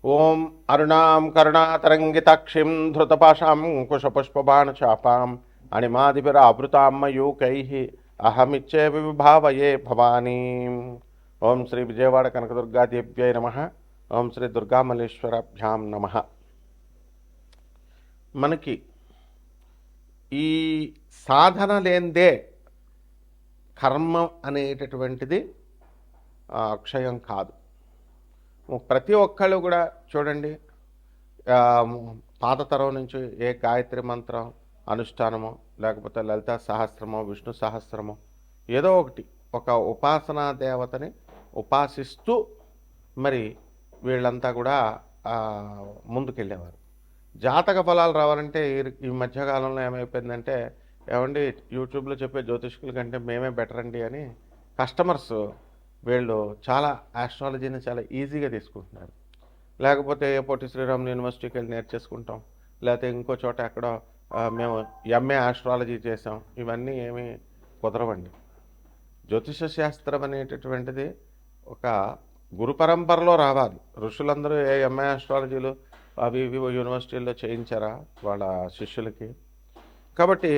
ఓం అరుణాం కరుణాతరంగితాక్షిం ధృతపాశాంకుశపుష్పబాణచాపాం అణిమాదిభిరావృతాం మయూకైః అహమిచ్చేవి విభావయే భవానీం. ఓం శ్రీ విజయవాడ కనకదుర్గాదేవ్యై నమః. ఓం శ్రీ దుర్గామల్లేశ్వరాభ్యాం నమః. మనకి ఈ సాధన లేనిదే కర్మ అనేటటువంటిది అక్షయం కాదు. ప్రతి ఒక్కళ్ళు కూడా చూడండి, పాత తరం నుంచి ఏ గాయత్రి మంత్రం అనుష్ఠానమో లేకపోతే లలితా సహస్రమో విష్ణు సహస్రమో ఏదో ఒకటి ఒక ఉపాసనా దేవతని ఉపాసిస్తూ మరి వీళ్ళంతా కూడా ముందుకెళ్ళేవారు. జాతక ఫలాలు రావాలంటే ఈ మధ్యకాలంలో ఏమైపోయిందంటే, ఏమండి యూట్యూబ్లో చెప్పే జ్యోతిష్కుల కంటే మేమే బెటర్ అండి అని కస్టమర్స్ వీళ్ళు చాలా ఆస్ట్రాలజీని చాలా ఈజీగా తీసుకుంటున్నారు. లేకపోతే పొట్టి శ్రీరామ్ యూనివర్సిటీకి వెళ్ళి నేర్చేసుకుంటాం, లేకపోతే ఇంకో చోట ఎక్కడో మేము ఎంఏ ఆస్ట్రాలజీ చేసాం, ఇవన్నీ ఏమీ కుదరవండి. జ్యోతిష శాస్త్రం అనేటటువంటిది ఒక గురు పరంపరలో రావాలి. ఋషులందరూ ఏ ఎంఏ ఆస్ట్రాలజీలు అవి ఇవి యూనివర్సిటీల్లో చేయించారా వాళ్ళ శిష్యులకి? కాబట్టి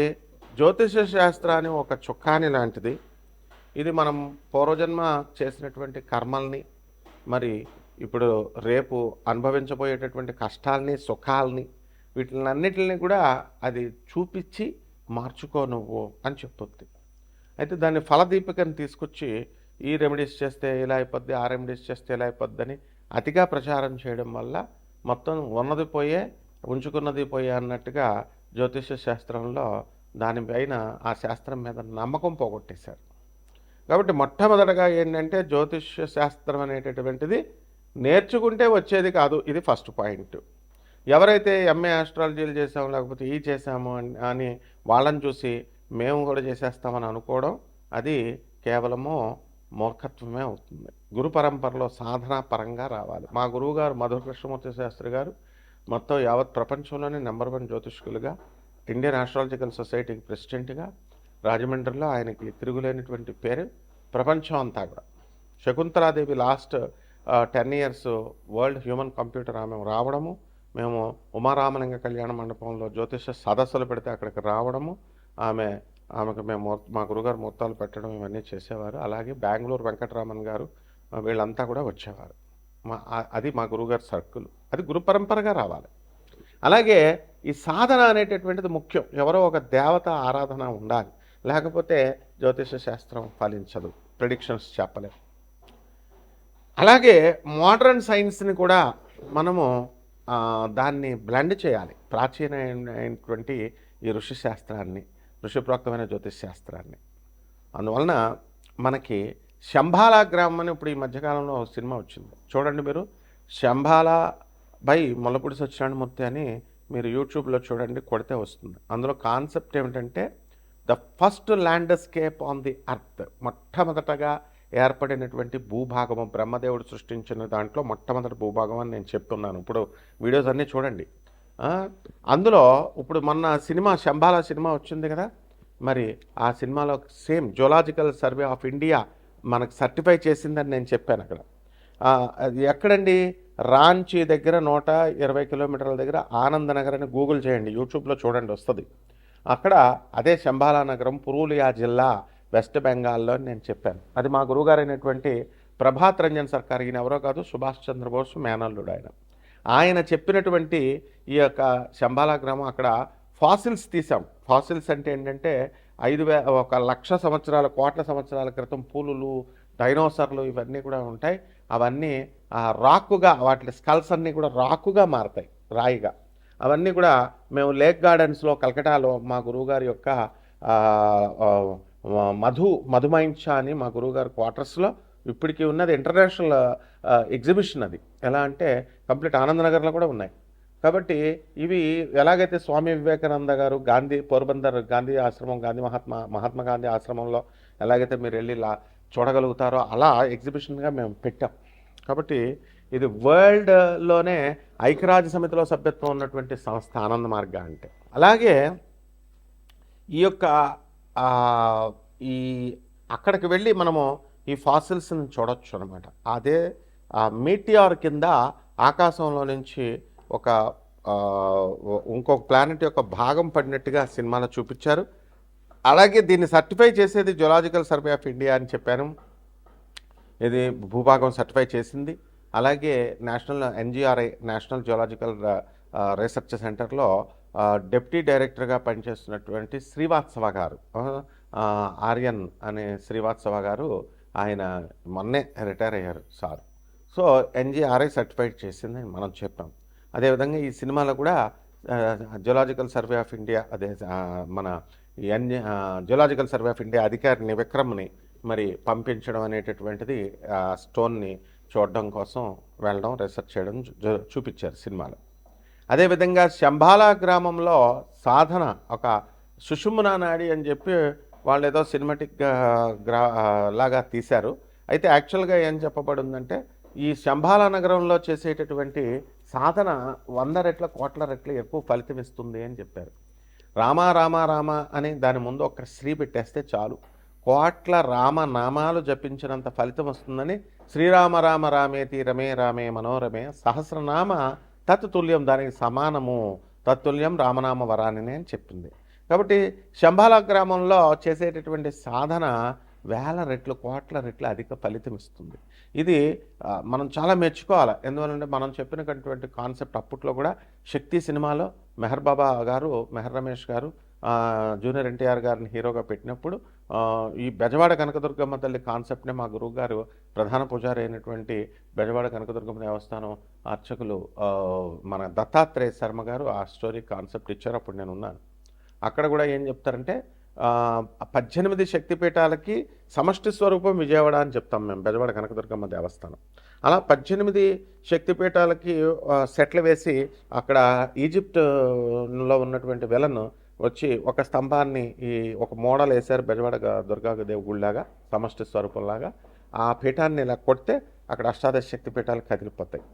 జ్యోతిష శాస్త్రాన్ని ఒక చుక్కాని లాంటిది. ఇది మనం పూర్వజన్మ చేసినటువంటి కర్మల్ని, మరి ఇప్పుడు రేపు అనుభవించబోయేటటువంటి కష్టాలని సుఖాలని వీటినన్నిటిని కూడా అది చూపించి మార్చుకో నువ్వు అని చెప్తుంది. అయితే దాన్ని ఫలదీపికను తీసుకొచ్చి ఈ రెమెడీస్ చేస్తే ఇలా అయిపోద్ది, ఆ రెమెడీస్ చేస్తే ఇలా అయిపోద్దని అతిగా ప్రచారం చేయడం వల్ల మొత్తం ఉన్నది పోయే ఉంచుకున్నది పోయే అన్నట్టుగా జ్యోతిష శాస్త్రంలో దానిపైన ఆ శాస్త్రం మీద నమ్మకం పోగొట్టేశారు. కాబట్టి మొట్టమొదటగా ఏంటంటే జ్యోతిష శాస్త్రం అనేటటువంటిది నేర్చుకుంటే వచ్చేది కాదు. ఇది ఫస్ట్ పాయింట్. ఎవరైతే ఎంఏ ఆస్ట్రాలజీలు చేసాము లేకపోతే ఈ చేసాము అని వాళ్ళని చూసి మేము కూడా చేసేస్తామని అనుకోవడం అది కేవలము మూర్ఖత్వమే అవుతుంది. గురు పరంపరలో సాధనా పరంగా రావాలి. మా గురువు గారు మధుర కృష్ణమూర్తి శాస్త్రి గారు మొత్తం యావత్ ప్రపంచంలోనే నెంబర్ 1 జ్యోతిష్కులుగా, ఇండియన్ ఆస్ట్రాలజికల్ సొసైటీకి ప్రెసిడెంట్గా, రాజమండ్రిలో ఆయనకి తిరుగులేనటువంటి పేరు ప్రపంచం అంతా కూడా. Shakuntala Devi last 10 years world human computer ఆమె రావడము, మేము ఉమారామలింగ కళ్యాణ మండపంలో జ్యోతిష సదస్సులు పెడితే అక్కడికి రావడము, ఆమెకు మేము మా గురుగారు ముహూర్తాలు పెట్టడం ఇవన్నీ చేసేవారు. అలాగే బెంగళూరు వెంకటరామన్ గారు వీళ్ళంతా కూడా వచ్చేవారు. అది మా గురుగారు సర్కిల్. అది గురు పరంపరగా రావాలి. అలాగే ఈ సాధన అనేటటువంటిది ముఖ్యం. ఎవరో ఒక దేవత ఆరాధన ఉండాలి, లేకపోతే జ్యోతిష శాస్త్రం ఫలించదు, ప్రెడిక్షన్స్ చెప్పలేము. అలాగే మోడర్న్ సైన్స్ని కూడా మనము దాన్ని బ్లెండ్ చేయాలి. ప్రాచీనమైనటువంటి ఈ ఋషి శాస్త్రాన్ని, ఋషిప్రోక్తమైన జ్యోతిష్ శాస్త్రాన్ని. అందువలన మనకి శంబాలా గ్రామం అని ఇప్పుడు ఈ మధ్యకాలంలో సినిమా వచ్చింది చూడండి మీరు. శంబాలా బై ముల్లపూడి సత్యనారాయణమూర్తి అని మీరు యూట్యూబ్లో చూడండి, కొడితే వస్తుంది. అందులో కాన్సెప్ట్ ఏమిటంటే the first landscape on the earth. మొట్టమొదటగా ఏర్పడినటువంటి భూభాగము, బ్రహ్మదేవుడు సృష్టించిన దాంట్లో మొట్టమొదటి భూభాగం అని నేను చెప్తున్నాను. ఇప్పుడు వీడియోస్ అన్నీ చూడండి. అందులో ఇప్పుడు మొన్న సినిమా శంబాలా సినిమా వచ్చింది కదా, మరి ఆ సినిమాలో same zoological survey of India మనకు సర్టిఫై చేసిందని నేను చెప్పాను. అక్కడ అది ఎక్కడండి? రాంచీ దగ్గర 120 కిలోమీటర్ల దగ్గర ఆనందనగర్ అని గూగుల్ చేయండి, యూట్యూబ్లో చూడండి వస్తుంది. అక్కడ అదే శంబాలా నగరం, పురూలియా జిల్లా, వెస్ట్ బెంగాల్లో నేను చెప్పాను. అది మా గురువుగారైనటువంటి ప్రభాత్ రంజన్ సర్కార్, ఈయన ఎవరో కాదు, సుభాష్ చంద్రబోస్ మేనల్లుడు ఆయన చెప్పినటువంటి ఈ యొక్క శంబాలా గ్రామం. అక్కడ ఫాసిల్స్ తీసాం. ఫాసిల్స్ అంటే ఏంటంటే 1,00,000 సంవత్సరాల, కోట్ల సంవత్సరాల క్రితం పూలులు, డైనోసర్లు ఇవన్నీ కూడా ఉంటాయి. అవన్నీ రాకుగా, వాటి స్కల్స్ అన్నీ కూడా రాకుగా మారతాయి, రాయిగా. అవన్నీ కూడా మేము లేక్ గార్డెన్స్లో కలకటాలో మా గురువుగారి యొక్క మధుమైంచ అని మా గురువుగారి క్వార్టర్స్లో ఇప్పటికీ ఉన్నది ఇంటర్నేషనల్ ఎగ్జిబిషన్. అది ఎలా అంటే కంప్లీట్ ఆనందనగర్లో కూడా ఉన్నాయి. కాబట్టి ఇవి ఎలాగైతే స్వామి వివేకానంద గారు గాంధీ పోర్బందర్ గాంధీ ఆశ్రమం, మహాత్మా గాంధీ ఆశ్రమంలో ఎలాగైతే మీరు వెళ్ళి చూడగలుగుతారో అలా ఎగ్జిబిషన్గా మేము పెట్టాం. కాబట్టి ఇది వరల్డ్లోనే ఐక్యరాజ్య సమితిలో సభ్యత్వం ఉన్నటువంటి సంస్థ ఆనంద మార్గ అంటే. అలాగే ఈ యొక్క ఈ అక్కడికి వెళ్ళి మనము ఈ ఫాసిల్స్ని చూడొచ్చు అనమాట. అదే మీటిఆర్ కింద ఆకాశంలో నుంచి ఒక ఇంకొక ప్లానెట్ యొక్క భాగం పడినట్టుగా సినిమాలో చూపించారు. అలాగే దీన్ని సర్టిఫై చేసేది జులాజికల్ సర్వే ఆఫ్ ఇండియా అని చెప్పాను. ఇది భూభాగం సర్టిఫై చేసింది. అలాగే ఎన్జిఆర్ఐ నేషనల్ జియోలాజికల్ రీసెర్చ్ సెంటర్లో డిప్యూటీ డైరెక్టర్గా పనిచేస్తున్నటువంటి శ్రీవాత్సవ గారు, ఆర్యన్ అనే శ్రీవాత్సవ గారు, ఆయన మొన్నే రిటైర్ అయ్యారు సార్. సో ఎన్జిఆర్ఐ సర్టిఫైడ్ చేసిందని మనం చెప్పాం. అదేవిధంగా ఈ సినిమాలో కూడా జియోలాజికల్ సర్వే ఆఫ్ ఇండియా, అదే మన జియోలాజికల్ సర్వే ఆఫ్ ఇండియా అధికారిని విక్రమ్ని మరి పంపించడం అనేటటువంటిది స్టోన్ని చూడడం కోసం వెళ్ళడం, రీసెర్చ్ చేయడం చూపించారు సినిమాలో. అదేవిధంగా శంబాలా గ్రామంలో సాధన ఒక సుషుమ్నా నాడి అని చెప్పి వాళ్ళు ఏదో సినిమాటిక్ లాగా తీశారు. అయితే యాక్చువల్గా ఏం చెప్పబడిందంటే ఈ శంబాలా నగరంలో చేసేటటువంటి సాధన 100 రెట్ల కోట్ల రెట్లు ఎక్కువ ఫలితం ఇస్తుంది అని చెప్పారు. రామ రామ రామ అని దాని ముందు ఒక శ్రీ పెట్టేస్తే చాలు, కోట్ల రామనామాలు జపించినంత ఫలితం వస్తుందని శ్రీరామ రామ రామేతి రమే రామే మనోరమే సహస్రనామ తత్తుల్యం, దానికి సమానము, తత్తుల్యం రామనామ వరానినే అని చెప్పింది. కాబట్టి శంబాలా గ్రామంలో చేసేటటువంటి సాధన 1000 రెట్లు కోట్ల రెట్లు అధిక ఫలితం ఇస్తుంది. ఇది మనం చాలా మెచ్చుకోవాలి. ఎందువల్లంటే మనం చెప్పినటువంటి కాన్సెప్ట్ అప్పట్లో కూడా శక్తి సినిమాలో మెహర్ బాబా గారు, మెహర్ రమేష్ గారు జూనియర్ ఎన్టీఆర్ గారిని హీరోగా పెట్టినప్పుడు ఈ బెజవాడ కనకదుర్గమ్మ తల్లి కాన్సెప్ట్నే మా గురువు గారు ప్రధాన పూజారి అయినటువంటి బెజవాడ కనకదుర్గమ్మ దేవస్థానం అర్చకులు మన దత్తాత్రేయ శర్మ గారు ఆ స్టోరీ కాన్సెప్ట్ ఇచ్చారు. అప్పుడు నేను ఉన్నాను. అక్కడ కూడా ఏం చెప్తారంటే 18 శక్తిపీఠాలకి సమష్టి స్వరూపం విజయవాడ అని చెప్తాం మేము, బెజవాడ కనకదుర్గమ్మ దేవస్థానం. అలా 18 శక్తిపీఠాలకి సెట్లు వేసి అక్కడ ఈజిప్ట్లో ఉన్నటువంటి వెలను వచ్చి ఒక స్తంభాన్ని ఒక మోడల్ వేశారు బెజవాడ దుర్గాదేవి గుడిలాగా, సమష్టి స్వరూపంలాగా. ఆ పీఠాన్ని ఇలా కొడితే అక్కడ అష్టాదశ శక్తి పీఠాలు కదిలిపోతాయి.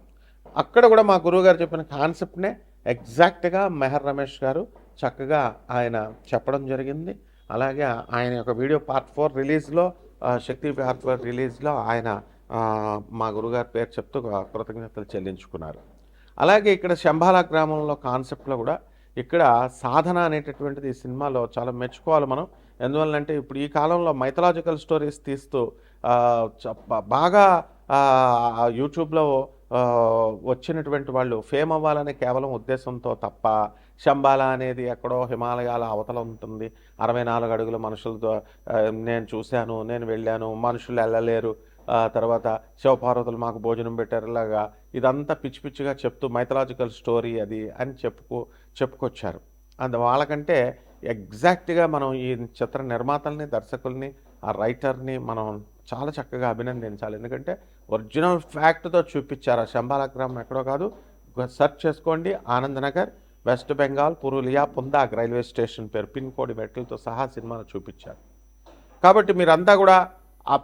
అక్కడ కూడా మా గురువుగారు చెప్పిన కాన్సెప్ట్నే ఎగ్జాక్ట్గా మెహర్ రమేష్ గారు చక్కగా ఆయన చెప్పడం జరిగింది. అలాగే ఆయన యొక్క వీడియో పార్ట్ 4 రిలీజ్లో, శక్తి పార్ట్ 4 రిలీజ్లో ఆయన మా గురుగారి పేరు చెప్తూ కృతజ్ఞతలు చెల్లించుకున్నారు. అలాగే ఇక్కడ శంబాలా గ్రామంలో కాన్సెప్ట్లో కూడా ఇక్కడ సాధన అనేటటువంటిది ఈ సినిమాలో చాలా మెచ్చుకోవాలి మనం. ఎందువల్లంటే ఇప్పుడు ఈ కాలంలో మైథలాజికల్ స్టోరీస్ తీస్తూ బాగా యూట్యూబ్లో వచ్చినటువంటి వాళ్ళు ఫేమ్ అవ్వాలనే కేవలం ఉద్దేశంతో తప్ప, శంబాలా అనేది ఎక్కడో హిమాలయాల అవతల ఉంటుంది, 64 అడుగుల మనుషులతో నేను చూశాను, నేను వెళ్ళాను, మనుషులు వెళ్ళలేరు, తర్వాత శివపార్వతులు మాకు భోజనం పెట్టారులాగా ఇదంతా పిచ్చి పిచ్చిగా చెప్తూ మైథలాజికల్ స్టోరీ అది అని చెప్పుకొచ్చారు. వాళ్ళకంటే ఎగ్జాక్ట్గా మనం ఈ చిత్ర నిర్మాతల్ని, దర్శకుల్ని, ఆ రైటర్ని మనం చాలా చక్కగా అభినందించాలి. ఎందుకంటే ఒరిజినల్ ఫ్యాక్ట్తో చూపించారు. ఆ శంబాలా గ్రామం ఎక్కడో కాదు, సెర్చ్ చేసుకోండి, Anandnagar, west Bengal, Purulia, పుందాగ్ railway station పేరు, పిన్ కోడ్ మెట్లతో సహా సినిమాను చూపించారు. కాబట్టి మీరంతా కూడా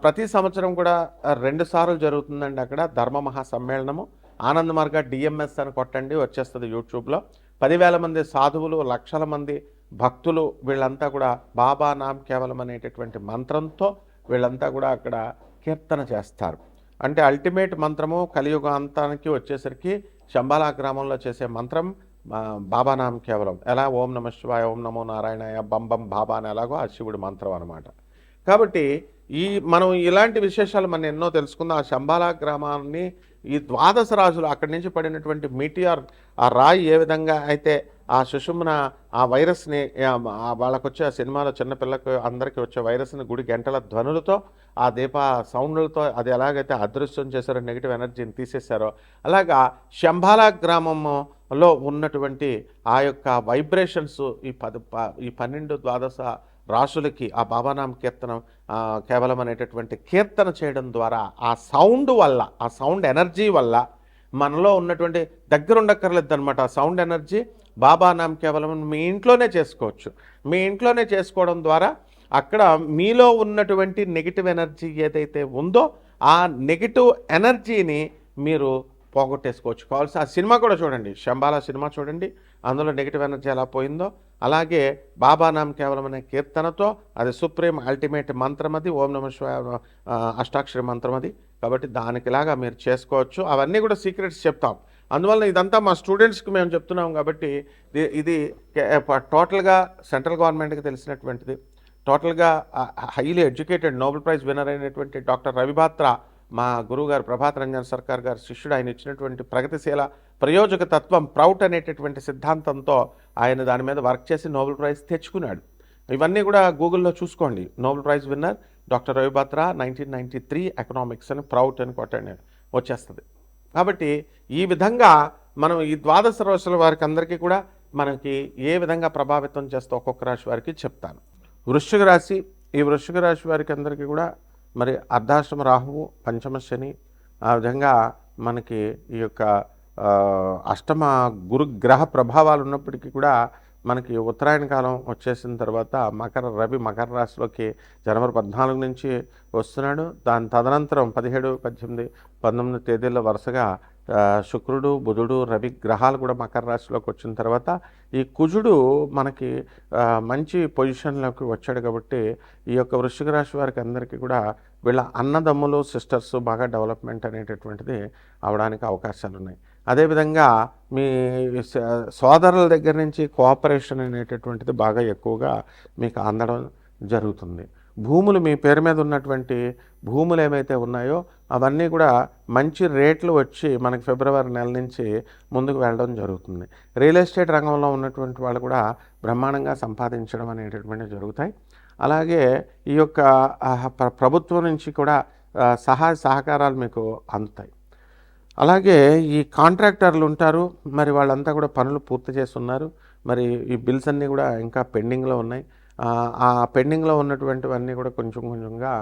ప్రతి సంవత్సరం కూడా 2 సార్లు జరుగుతుందండి అక్కడ ధర్మ మహాసమ్మేళనము. ఆనంద్ మార్గ డిఎంఎస్ అని కొట్టండి, వచ్చేస్తుంది యూట్యూబ్లో. 10,000 మంది సాధువులు, లక్షల మంది భక్తులు, వీళ్ళంతా కూడా బాబా నామ్ కేవలం అనేటటువంటి మంత్రంతో వీళ్ళంతా కూడా అక్కడ కీర్తన చేస్తారు. అంటే అల్టిమేట్ మంత్రము కలియుగాంతానికి వచ్చేసరికి శంబాలా గ్రామంలో చేసే మంత్రం బాబా నామ్ కేవలం. ఎలా ఓం నమ శివాయ, ఓం నమో నారాయణాయ, బం బాబా అని ఎలాగో ఆ శివుడి మంత్రం అనమాట. కాబట్టి మనం ఇలాంటి విశేషాలు మనం ఎన్నో తెలుసుకుందాం. ఆ శంబాలా గ్రామాన్ని ఈ 12 రాజులు అక్కడి నుంచి పడినటువంటి మీటియార్, ఆ రాయి ఏ విధంగా అయితే ఆ సుషుమ్న ఆ వైరస్ని వాళ్ళకు వచ్చే ఆ సినిమాలో చిన్నపిల్లలకు అందరికీ వచ్చే వైరస్ని గుడి గంటల ధ్వనులతో, ఆ దీప సౌండ్లతో అది ఎలాగైతే అదృశ్యం చేశారో, నెగిటివ్ ఎనర్జీని తీసేశారో, అలాగా శంబాలా గ్రామంలో ఉన్నటువంటి ఆ యొక్క వైబ్రేషన్స్ ఈ 12, 12 రాసులకి ఆ బాబానామ కీర్తనం కేవలం అనేటటువంటి కీర్తన చేయడం ద్వారా ఆ సౌండ్ వల్ల, ఆ సౌండ్ ఎనర్జీ వల్ల మనలో ఉన్నటువంటి దగ్గర ఉండక్కర్లేదు అనమాట. ఆ సౌండ్ ఎనర్జీ బాబానామ కేవలం మీ ఇంట్లోనే చేసుకోవచ్చు. మీ ఇంట్లోనే చేసుకోవడం ద్వారా అక్కడ మీలో ఉన్నటువంటి నెగిటివ్ ఎనర్జీ ఏదైతే ఉందో ఆ నెగిటివ్ ఎనర్జీని మీరు పోగొట్టేసుకోవచ్చు. కావాల్సి ఆ సినిమా కూడా చూడండి, శంబాలా సినిమా చూడండి, అందులో నెగిటివ్ ఎనర్జీ ఎలా పోయిందో. అలాగే బాబా నామ్ కేవలం అనే కీర్తనతో, అది సుప్రీం అల్టిమేట్ మంత్రం, అది ఓం నమ శివాయ అష్టాక్షరి మంత్రం, అది కాబట్టి దానికిలాగా మీరు చేసుకోవచ్చు. అవన్నీ కూడా సీక్రెట్స్ చెప్తాం. అందువల్ల ఇదంతా మా స్టూడెంట్స్కి మేము చెప్తున్నాం కాబట్టి ఇది టోటల్గా సెంట్రల్ గవర్నమెంట్కి తెలిసినటువంటిది. టోటల్గా highly educated Nobel prize winner అయినటువంటి డాక్టర్ రవి బాత్రా, మా గురువు గారు ప్రభాత్ రంజన్ సర్కార్ గారు శిష్యుడు. ఆయన ఇచ్చినటువంటి ప్రగతిశీల ప్రయోజక తత్వం ప్రౌట్ అనేటటువంటి సిద్ధాంతంతో ఆయన దాని మీద వర్క్ చేసి నోబెల్ ప్రైజ్ తెచ్చుకున్నాడు. ఇవన్నీ కూడా గూగుల్లో చూసుకోండి. Nobel prize winner doctor Ravi Batra 1993 economics అని ప్రౌట్ అని కొట్టండి, వచ్చేస్తుంది. కాబట్టి ఈ విధంగా మనం ఈ ద్వాదశ రాశుల వారికి అందరికీ కూడా మనకి ఏ విధంగా ప్రభావితం చేస్తే ఒక్కొక్క రాశి వారికి చెప్తాను. వృశ్చిక రాశి, ఈ వృశ్చిక రాశి వారికి అందరికీ కూడా మరి అర్ధాశ్రమ రాహువు, పంచమ శని, ఆ విధంగా మనకి ఈ యొక్క అష్టమ గురుగ్రహ ప్రభావాలు ఉన్నప్పటికీ కూడా మనకి ఉత్తరాయణ కాలం వచ్చేసిన తర్వాత రవి మకర రాశిలోకి జనవరి 14 నుంచి వస్తున్నాడు. దాని తదనంతరం 17, 18, 19 తేదీల్లో వరుసగా శుక్రుడు, బుధుడు, రవి గ్రహాలు కూడా మకర రాశిలోకి వచ్చిన తర్వాత ఈ కుజుడు మనకి మంచి పొజిషన్లోకి వచ్చాడు. కాబట్టి ఈ యొక్క వృశ్చిక రాశి వారికి అందరికీ కూడా వీళ్ళ అన్నదమ్ములు, సిస్టర్స్ బాగా డెవలప్మెంట్ అనేటటువంటిది అవడానికి అవకాశాలు ఉన్నాయి. అదేవిధంగా మీ సోదరుల దగ్గర నుంచి కోఆపరేషన్ అనేటటువంటిది బాగా ఎక్కువగా మీకు అందడం జరుగుతుంది. భూములు, మీ పేరు మీద ఉన్నటువంటి భూములు ఏమైతే ఉన్నాయో అవన్నీ కూడా మంచి రేట్లు వచ్చి మనకి ఫిబ్రవరి నెల నుంచి ముందుకు వెళ్ళడం జరుగుతుంది. రియల్ ఎస్టేట్ రంగంలో ఉన్నటువంటి వాళ్ళు కూడా బ్రహ్మాండంగా సంపాదించడం అనేటటువంటివి జరుగుతాయి. అలాగే ఈ యొక్క ప్రభుత్వం నుంచి కూడా సహాయ సహకారాలు మీకు అందుతాయి. అలాగే ఈ కాంట్రాక్టర్లు ఉంటారు, మరి వాళ్ళంతా కూడా పనులు పూర్తి చేస్తున్నారు. మరి ఈ బిల్స్ అన్నీ కూడా ఇంకా పెండింగ్లో ఉన్నాయి. ఆ పెండింగ్లో ఉన్నటువంటివన్నీ కూడా కొంచెం కొంచెంగా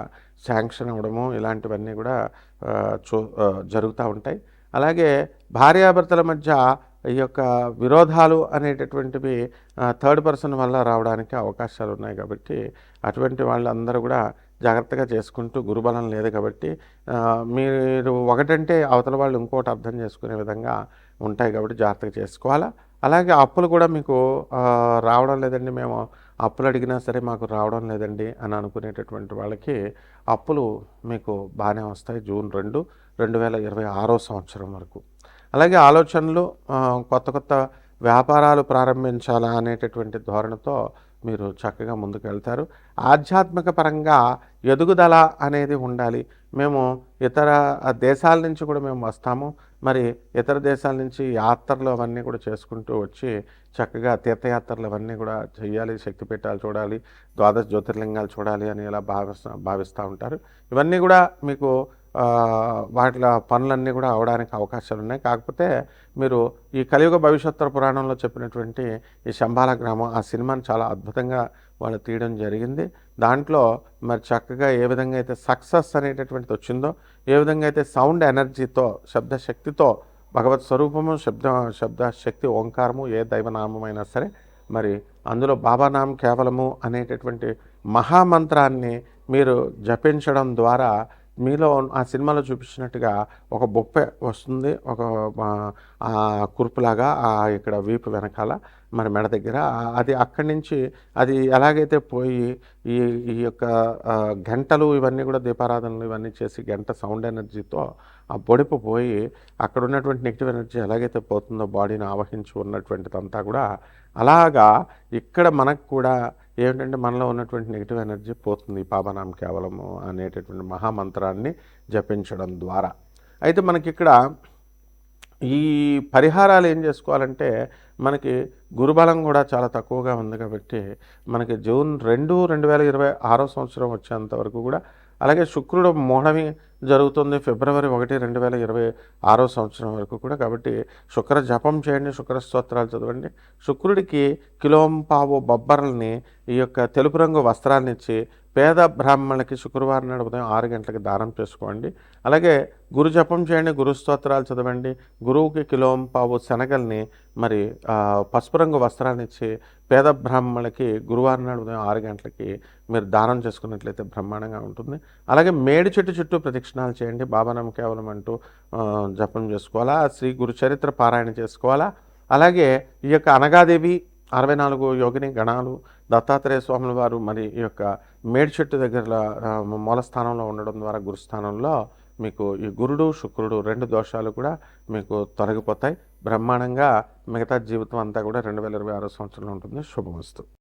శాంక్షన్ అవ్వడము ఇలాంటివన్నీ కూడా జరుగుతూ ఉంటాయి. అలాగే భార్యాభర్తల మధ్య ఈ యొక్క విరోధాలు అనేటటువంటివి థర్డ్ పర్సన్ వల్ల రావడానికి అవకాశాలు ఉన్నాయి. కాబట్టి అటువంటి వాళ్ళందరూ కూడా జాగ్రత్తగా చేసుకుంటూ, గురుబలం లేదు కాబట్టి మీరు ఒకటంటే అవతల వాళ్ళు ఇంకోటి అర్థం చేసుకునే విధంగా ఉంటాయి కాబట్టి జాగ్రత్తగా చేసుకోవాలా. అలాగే అప్పులు కూడా మీకు రావడం లేదండి, మేము అప్పులు అడిగినా సరే మాకు రావడం లేదండి అని అనుకునేటటువంటి వాళ్ళకి అప్పులు మీకు బాగానే వస్తాయి జూన్ 2, 2026 సంవత్సరం వరకు. అలాగే ఆలోచనలు, కొత్త కొత్త వ్యాపారాలు ప్రారంభించాలా అనేటటువంటి ధోరణితో మీరు చక్కగా ముందుకు వెళ్తారు. ఆధ్యాత్మిక పరంగా ఎదుగుదల అనేది ఉండాలి. మేము ఇతర దేశాల నుంచి కూడా మేము వస్తాము, మరి ఇతర దేశాల నుంచి యాత్రలు అవన్నీ కూడా చేసుకుంటూ వచ్చి చక్కగా తీర్థయాత్రలు అవన్నీ కూడా చేయాలి, శక్తిపీఠాలు చూడాలి, ద్వాదశ జ్యోతిర్లింగాలు చూడాలి అని ఇలా భావిస్తూ ఉంటారు. ఇవన్నీ కూడా మీకు వాటిల పనులన్నీ కూడా అవడానికి అవకాశాలు ఉన్నాయి. కాకపోతే మీరు ఈ కలియుగ భవిష్యత్తు పురాణంలో చెప్పినటువంటి ఈ శంబాల గ్రామం, ఆ సినిమాని చాలా అద్భుతంగా వాళ్ళు తీయడం జరిగింది. దాంట్లో మరి చక్కగా ఏ విధంగా అయితే సక్సెస్ అనేటటువంటిది వచ్చిందో, ఏ విధంగా అయితే సౌండ్ ఎనర్జీతో, శబ్దశక్తితో భగవత్ స్వరూపము, శబ్దశక్తి, ఓంకారము, ఏ దైవనామమైనా సరే మరి అందులో బాబానామం కేవలము అనేటటువంటి మహామంత్రాన్ని మీరు జపించడం ద్వారా మీలో ఆ సినిమాలో చూపించినట్టుగా ఒక బొప్పె వస్తుంది, ఒక కుర్పులాగా ఇక్కడ వీపు వెనకాల మరి మెడ దగ్గర. అది అక్కడి నుంచి అది ఎలాగైతే పోయి ఈ ఈ యొక్క గంటలు ఇవన్నీ కూడా దీపారాధనలు ఇవన్నీ చేసి గంట సౌండ్ ఎనర్జీతో ఆ పొడిపు పోయి అక్కడ ఉన్నటువంటి నెగిటివ్ ఎనర్జీ ఎలాగైతే పోతుందో బాడీని ఆవహించి ఉన్నటువంటిదంతా కూడా అలాగా ఇక్కడ మనకు కూడా ఏమిటంటే మనలో ఉన్నటువంటి నెగిటివ్ ఎనర్జీ పోతుంది బాబానాం కేవలము అనేటటువంటి మహామంత్రాన్ని జపించడం ద్వారా. అయితే మనకి ఇక్కడ ఈ పరిహారాలు ఏం చేసుకోవాలంటే మనకి గురుబలం కూడా చాలా తక్కువగా ఉంది కాబట్టి మనకి జూన్ 2, 2026 సంవత్సరం వచ్చేంత వరకు కూడా, అలాగే శుక్రుడు మోడమి జరుగుతుంది ఫిబ్రవరి 1, 2026 సంవత్సరం వరకు కూడా. కాబట్టి శుక్ర జపం చేయండి, శుక్ర స్తోత్రాలు చదవండి. శుక్రుడికి కిలోంపావు బొబ్బర్లని ఈ యొక్క తెలుపు రంగు వస్త్రాన్ని ఇచ్చి పేద బ్రాహ్మణులకి శుక్రవారం నాడు ఉదయం 6 గంటలకు దానం చేసుకోండి. అలాగే గురు జపం చేయండి, గురు స్తోత్రాలు చదవండి. గురువుకి కిలోంపావు శనగల్ని మరి పసుపు రంగు వస్త్రాన్ని ఇచ్చి పేద బ్రాహ్మణులకి గురువారం నాడు ఉదయం 6 గంటలకి మీరు దానం చేసుకున్నట్లయితే బ్రహ్మాండంగా ఉంటుంది. అలాగే మేడి చెట్టు చుట్టూ ప్రదక్షిణాలు చేయండి, బాబానాం కేవలం అంటూ జపం చేసుకోవాలా, శ్రీ గురు చరిత్ర పారాయణ చేసుకోవాలా. అలాగే ఈ యొక్క అనగాదేవి, 64 యోగిని గణాలు, దత్తాత్రేయ స్వాముల వారు మరి ఈ యొక్క మేడి చెట్టు దగ్గర మూలస్థానంలో ఉండడం ద్వారా గురుస్థానంలో మీకు ఈ గురుడు శుక్రుడు 2 దోషాలు కూడా మీకు తొలగిపోతాయి. బ్రహ్మాండంగా మిగతా జీవితం అంతా కూడా 2026 సంవత్సరంలో ఉంటుంది. శుభమస్తు.